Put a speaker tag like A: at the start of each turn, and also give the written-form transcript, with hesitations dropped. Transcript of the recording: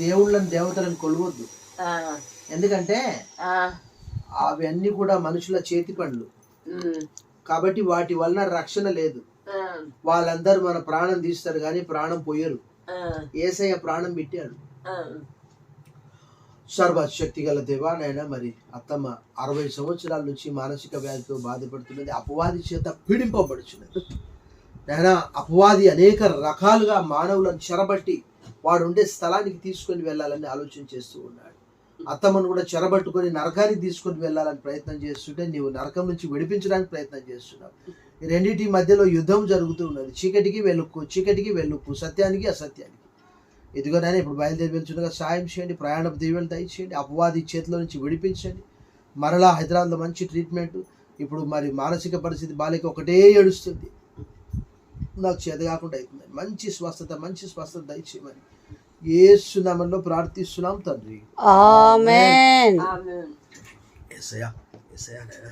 A: దేవుళ్ళని దేవతలను కొలవద్దు. ఎందుకంటే అవన్నీ కూడా మనుషుల చేతి పనులు కాబట్టి వాటి వలన రక్షణ లేదు. వాళ్ళందరూ మన ప్రాణం తీస్తారు కానీ ప్రాణం పోయరు. యేసయ్య ప్రాణం పెట్టాడు. సర్వశక్తి గల దేవా నాయన, మరి అత్తమ్మ 60 సంవత్సరాల నుంచి మానసిక వ్యాధితో బాధపడుతున్నది, అపవాది చేత పీడింపబడుచున్నది నాయన. అపవాది అనేక రకాలుగా మానవులను చెరబట్టి వాడు ఉండే స్థలానికి తీసుకొని వెళ్ళాలని ఆలోచన చేస్తూ ఉన్నాడు. అత్తమ్మను కూడా చెరబట్టుకొని నరకానికి తీసుకొని వెళ్ళాలని ప్రయత్నం చేస్తుంటే నీవు నరకం నుంచి విడిపించడానికి ప్రయత్నం చేస్తున్నావు. ఈ రెండింటి మధ్యలో యుద్ధం జరుగుతూ ఉన్నది. చీకటికి వెలుక్కు, చీకటికి వెలుక్కు, సత్యానికి అసత్యానికి. ఇదిగోనైనా ఇప్పుడు బయలుదేరి వెళ్తుండగా సాయం చేయండి, ప్రయాణపు దీవెనలు దయచేయండి, అపవాది చేతిలో నుంచి విడిపించండి. మరలా హైదరాబాద్లో మంచి ట్రీట్మెంట్. ఇప్పుడు మరి మానసిక పరిస్థితి బాలిక ఒకటే ఏడుస్తుంది, నాకు చేత కాకుండా అవుతుంది. మంచి స్వస్థత దయచేయమని యేసు నామములో ప్రార్థిస్తున్నాం తండ్రి.
B: ఆమేన్.
A: యేసయ్యా యేసయ్యా.